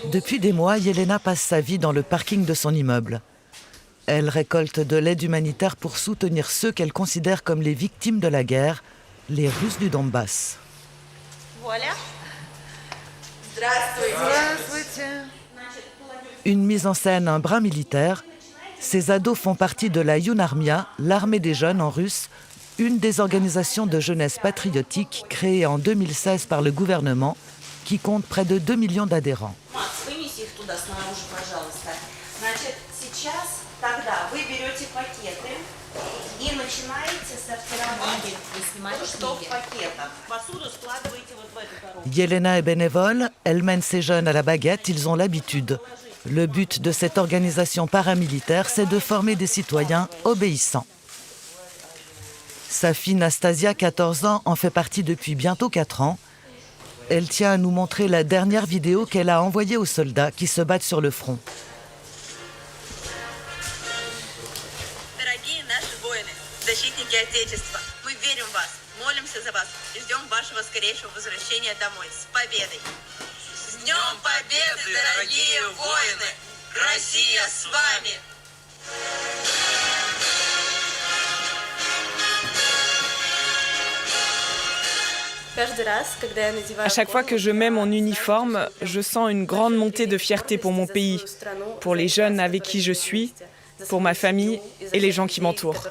Depuis des mois, Yelena passe sa vie dans le parking de son immeuble. Elle récolte de l'aide humanitaire pour soutenir ceux qu'elle considère comme les victimes de la guerre, les Russes du Donbass. Voilà. Une mise en scène un brin militaire. Ces ados font partie de la Younarmia, l'armée des jeunes en russe, une des organisations de jeunesse patriotique créée en 2016 par le gouvernement, qui compte près de 2 millions d'adhérents. Yelena est bénévole, elle mène ses jeunes à la baguette, ils ont l'habitude. Le but de cette organisation paramilitaire, c'est de former des citoyens obéissants. Sa fille Nastasia, 14 ans, en fait partie depuis bientôt 4 ans. Elle tient à nous montrer la dernière vidéo qu'elle a envoyée aux soldats qui se battent sur le front. Защитники Отечества, мы верим в вас, молимся за вас и ждем вашего скорейшего возвращения домой с победой. С Днем Победы, дорогие воины! Россия с вами! À chaque fois que je mets mon uniforme, je sens une grande montée de fierté pour mon pays, pour les jeunes avec qui je suis, pour ma famille et les gens qui m'entourent.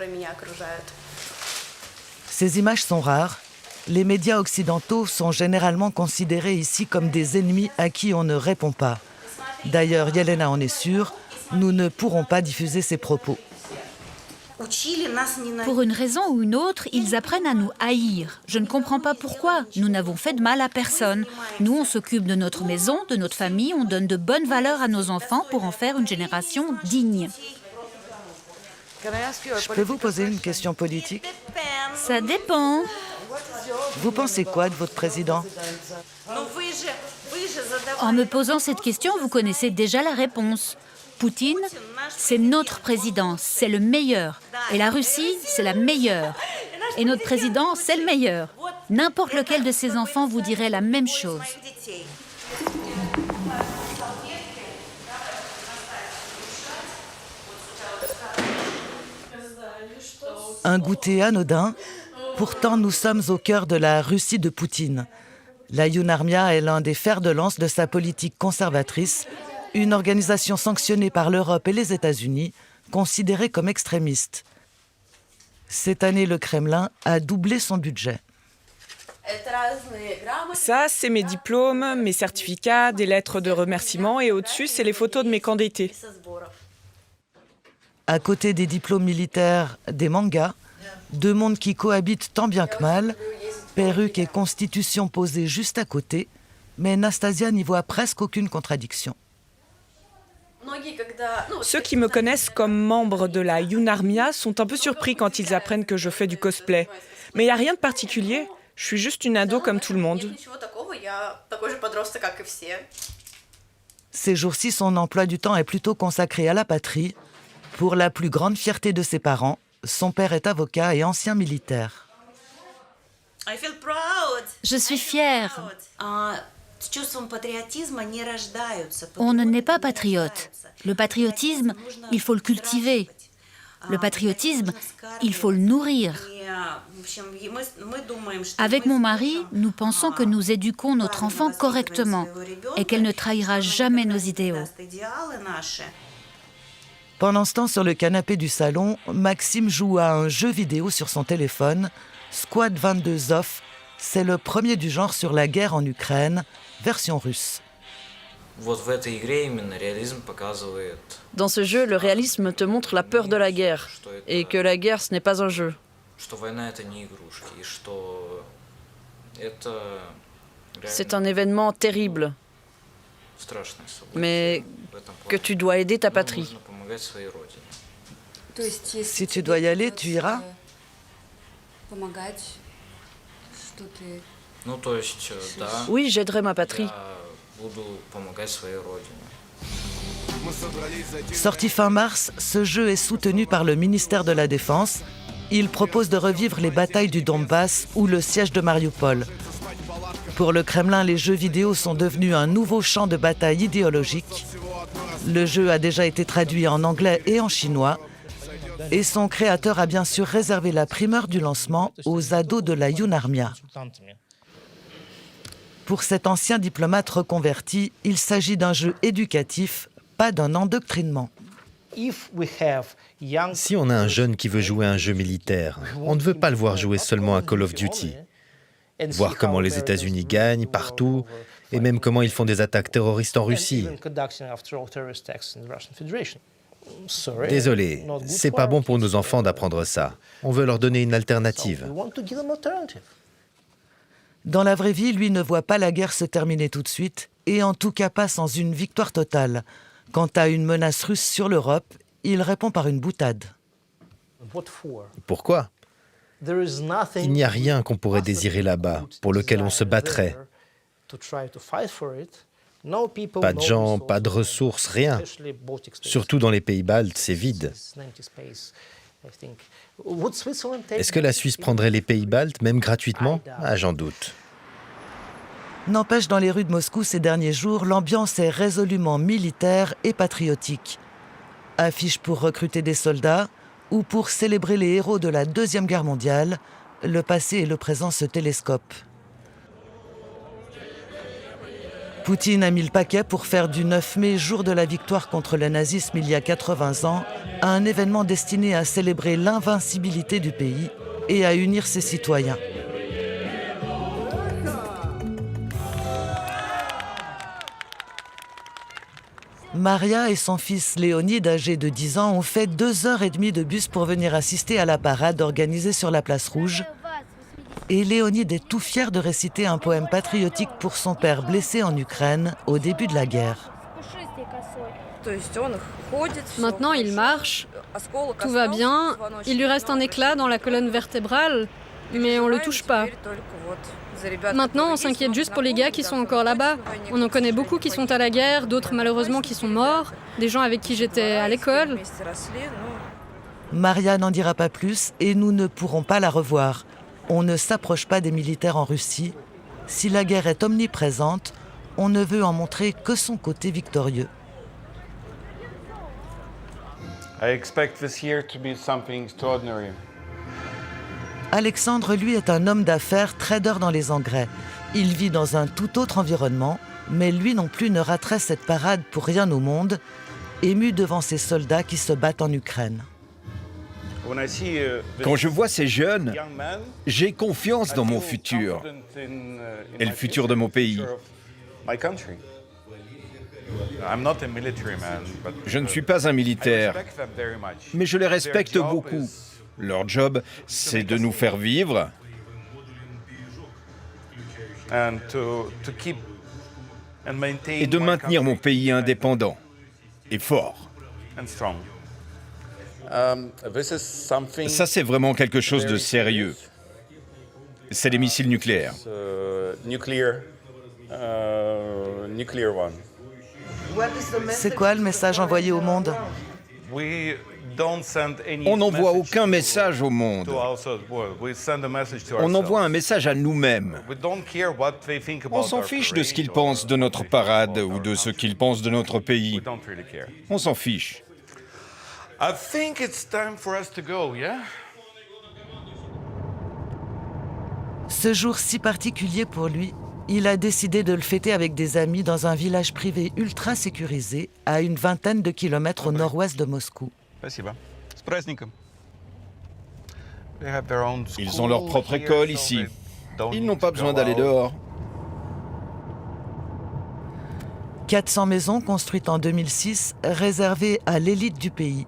Ces images sont rares. Les médias occidentaux sont généralement considérés ici comme des ennemis à qui on ne répond pas. D'ailleurs, Yelena en est sûre, nous ne pourrons pas diffuser ses propos. Pour une raison ou une autre, ils apprennent à nous haïr. Je ne comprends pas pourquoi. Nous n'avons fait de mal à personne. Nous, on s'occupe de notre maison, de notre famille, on donne de bonnes valeurs à nos enfants pour en faire une génération digne. Je peux vous poser une question politique ? Ça dépend. Vous pensez quoi de votre président ? En me posant cette question, vous connaissez déjà la réponse. Poutine, c'est notre président, c'est le meilleur. Et la Russie, c'est la meilleure. Et notre président, c'est le meilleur. N'importe lequel de ses enfants vous dirait la même chose. Un goûter anodin. Pourtant, nous sommes au cœur de la Russie de Poutine. La Younarmia est l'un des fers de lance de sa politique conservatrice, une organisation sanctionnée par l'Europe et les États-Unis, considérée comme extrémiste. Cette année, le Kremlin a doublé son budget. Ça, c'est mes diplômes, mes certificats, des lettres de remerciement et au-dessus, c'est les photos de mes camps d'été. À côté des diplômes militaires, des mangas, deux mondes qui cohabitent tant bien que mal, perruque et constitution posées juste à côté, mais Nastasia n'y voit presque aucune contradiction. Ceux qui me connaissent comme membre de la Younarmia sont un peu surpris quand ils apprennent que je fais du cosplay. Mais il n'y a rien de particulier, je suis juste une ado comme tout le monde. Ces jours-ci, son emploi du temps est plutôt consacré à la patrie. Pour la plus grande fierté de ses parents, son père est avocat et ancien militaire. Je suis fière. On ne naît pas patriote. Le patriotisme, il faut le cultiver. Le patriotisme, il faut le nourrir. Avec mon mari, nous pensons que nous éduquons notre enfant correctement et qu'elle ne trahira jamais nos idéaux. Pendant ce temps, sur le canapé du salon, Maxime joue à un jeu vidéo sur son téléphone, Squad 22 Zoff. C'est le premier du genre sur la guerre en Ukraine, version russe. Dans ce jeu, le réalisme te montre la peur de la guerre et que la guerre, ce n'est pas un jeu. C'est un événement terrible, mais que tu dois aider ta patrie. Si tu dois y aller, tu iras ? Oui, j'aiderai ma patrie. Sorti fin mars, ce jeu est soutenu par le ministère de la Défense. Il propose de revivre les batailles du Donbass ou le siège de Mariupol. Pour le Kremlin, les jeux vidéo sont devenus un nouveau champ de bataille idéologique. Le jeu a déjà été traduit en anglais et en chinois. Et son créateur a bien sûr réservé la primeur du lancement aux ados de la Younarmia. Pour cet ancien diplomate reconverti, il s'agit d'un jeu éducatif, pas d'un endoctrinement. Si on a un jeune qui veut jouer à un jeu militaire, on ne veut pas le voir jouer seulement à Call of Duty. Voir comment les États-Unis gagnent partout, et même comment ils font des attaques terroristes en Russie. Désolé, c'est pas bon pour nos enfants d'apprendre ça. On veut leur donner une alternative. Dans la vraie vie, lui ne voit pas la guerre se terminer tout de suite, et en tout cas pas sans une victoire totale. Quant à une menace russe sur l'Europe, il répond par une boutade. Pourquoi ? Il n'y a rien qu'on pourrait désirer là-bas, pour lequel on se battrait. Pas de gens, pas de ressources, rien. Surtout dans les pays baltes, c'est vide. Est-ce que la Suisse prendrait les pays baltes, même gratuitement ? Ah, j'en doute. N'empêche, dans les rues de Moscou ces derniers jours, l'ambiance est résolument militaire et patriotique. Affiches pour recruter des soldats ou pour célébrer les héros de la Deuxième Guerre mondiale, le passé et le présent se télescopent. Poutine a mis le paquet pour faire du 9 mai, jour de la victoire contre le nazisme il y a 80 ans, un événement destiné à célébrer l'invincibilité du pays et à unir ses citoyens. Maria et son fils Léonide, âgé de 10 ans, ont fait 2h30 de bus pour venir assister à la parade organisée sur la place Rouge. Et Léonide est tout fier de réciter un poème patriotique pour son père blessé en Ukraine au début de la guerre. Maintenant, il marche, tout va bien, il lui reste un éclat dans la colonne vertébrale, mais on le touche pas. Maintenant, on s'inquiète juste pour les gars qui sont encore là-bas. On en connaît beaucoup qui sont à la guerre, d'autres malheureusement qui sont morts, des gens avec qui j'étais à l'école. Maria n'en dira pas plus et nous ne pourrons pas la revoir. On ne s'approche pas des militaires en Russie. Si la guerre est omniprésente, on ne veut en montrer que son côté victorieux. I expect this year to be something extraordinary. Alexandre, lui, est un homme d'affaires, trader dans les engrais. Il vit dans un tout autre environnement, mais lui non plus ne raterait cette parade pour rien au monde, ému devant ces soldats qui se battent en Ukraine. Quand je vois ces jeunes, j'ai confiance dans mon futur et le futur de mon pays. Je ne suis pas un militaire, mais je les respecte beaucoup. Leur job, c'est de nous faire vivre et de maintenir mon pays indépendant et fort. Ça, c'est vraiment quelque chose de sérieux. C'est les missiles nucléaires. C'est quoi le message envoyé au monde ? On n'envoie aucun message au monde. On envoie un message à nous-mêmes. On s'en fiche de ce qu'ils pensent de notre parade ou de ce qu'ils pensent de notre pays. On s'en fiche. Ce jour si particulier pour lui, il a décidé de le fêter avec des amis dans un village privé ultra sécurisé à une vingtaine de kilomètres au nord-ouest de Moscou. Ils ont leur propre école ici. Ils n'ont pas besoin d'aller dehors. 400 maisons construites en 2006, réservées à l'élite du pays.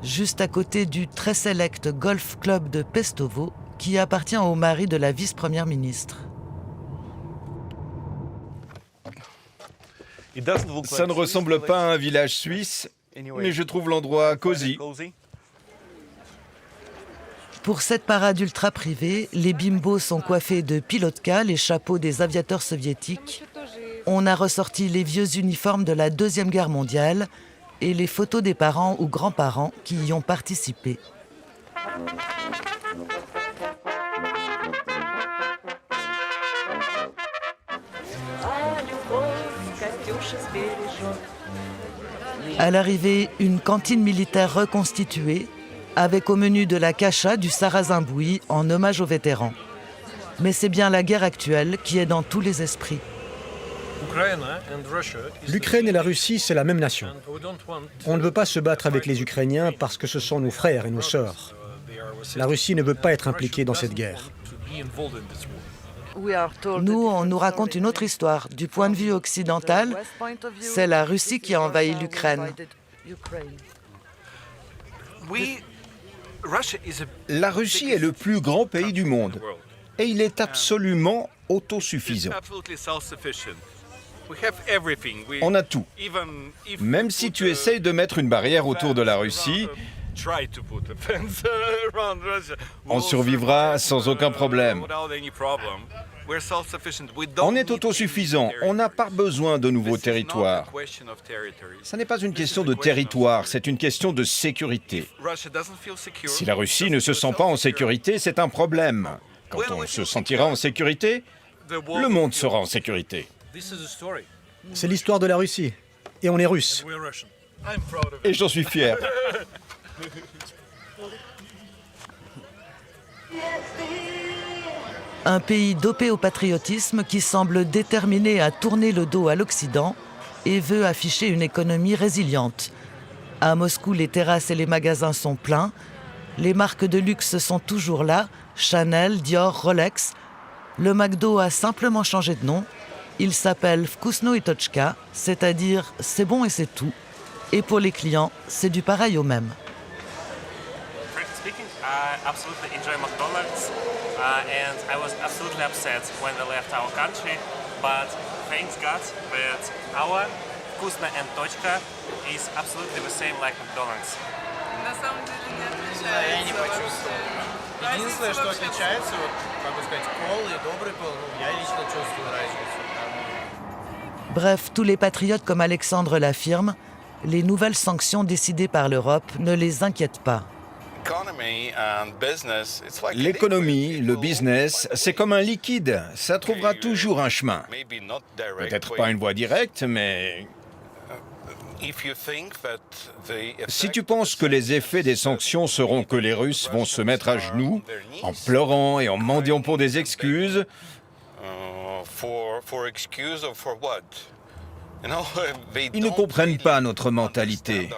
Juste à côté du très sélect Golf Club de Pestovo, qui appartient au mari de la vice-première ministre. Ça ne ressemble pas à un village suisse, mais je trouve l'endroit cosy. Pour cette parade ultra privée, les bimbos sont coiffés de pilotka, les chapeaux des aviateurs soviétiques. On a ressorti les vieux uniformes de la Deuxième Guerre mondiale et les photos des parents ou grands-parents qui y ont participé. À l'arrivée, une cantine militaire reconstituée, avec au menu de la cacha du sarrasin bouilli en hommage aux vétérans. Mais c'est bien la guerre actuelle qui est dans tous les esprits. L'Ukraine et la Russie, c'est la même nation. On ne veut pas se battre avec les Ukrainiens parce que ce sont nos frères et nos sœurs. La Russie ne veut pas être impliquée dans cette guerre. Nous, on nous raconte une autre histoire. Du point de vue occidental, c'est la Russie qui a envahi l'Ukraine. La Russie est le plus grand pays du monde et il est absolument autosuffisant. On a tout. Même si tu essayes de mettre une barrière autour de la Russie, on survivra sans aucun problème. On est autosuffisant, on n'a pas besoin de nouveaux territoires. Ce n'est pas une question de territoire, c'est une question de sécurité. Si la Russie ne se sent pas en sécurité, c'est un problème. Quand on se sentira en sécurité, le monde sera en sécurité. C'est l'histoire de la Russie. Et on est russe. Et j'en suis fier. Un pays dopé au patriotisme qui semble déterminé à tourner le dos à l'Occident et veut afficher une économie résiliente. À Moscou, les terrasses et les magasins sont pleins. Les marques de luxe sont toujours là, Chanel, Dior, Rolex. Le McDo a simplement changé de nom. Il s'appelle Vkusno i Tochka, c'est-à-dire c'est bon et c'est tout. Et pour les clients, c'est du pareil au même. Absolutely enjoy McDonald's, and I was absolutely upset when they left our country. But thanks God that our Vkusno and Tochka is absolutely the same like McDonald's. На самом деле не отличается. Я не почувствовал. Единственное, что отличается, вот, могу сказать, кол и добрый кол, я лично чувствую разницу. Bref, tous les patriotes comme Alexandre l'affirment, les nouvelles sanctions décidées par l'Europe ne les inquiètent pas. L'économie, le business, c'est comme un liquide. Ça trouvera toujours un chemin. Peut-être pas une voie directe, mais... Si tu penses que les effets des sanctions seront que les Russes vont se mettre à genoux, en pleurant et en mendiant pour des excuses... Ils ne comprennent pas notre mentalité.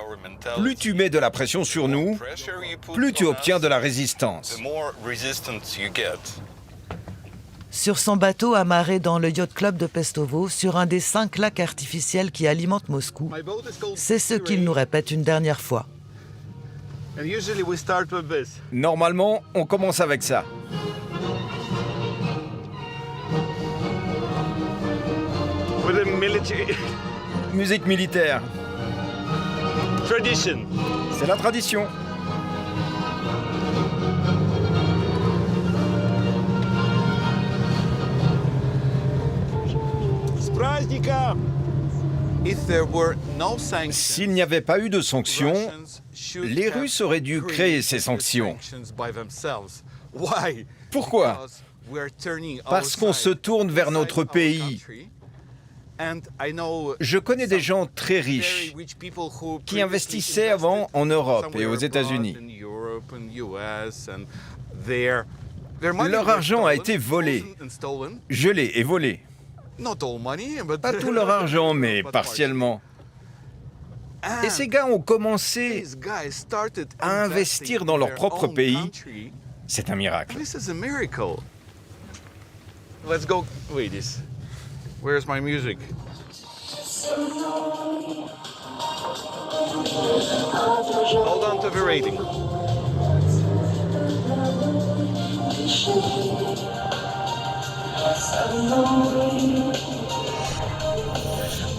Plus tu mets de la pression sur nous, plus tu obtiens de la résistance. Sur son bateau amarré dans le yacht club de Pestovo, sur un des 5 lacs artificiels qui alimentent Moscou, c'est ce qu'il nous répète une dernière fois. Normalement, on commence avec ça. Musique militaire. C'est la tradition. S'il n'y avait pas eu de sanctions, les Russes auraient dû créer ces sanctions. Pourquoi ? Parce qu'on se tourne vers notre pays. Je connais des gens très riches qui investissaient avant en Europe et aux États-Unis. Leur argent a été volé, gelé et volé. Pas tout leur argent, mais partiellement. Et ces gars ont commencé à investir dans leur propre pays. C'est un miracle. Where's my music? Hold on to the rating.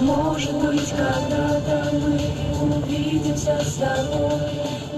Может быть, когда-то мы увидимся с тобой.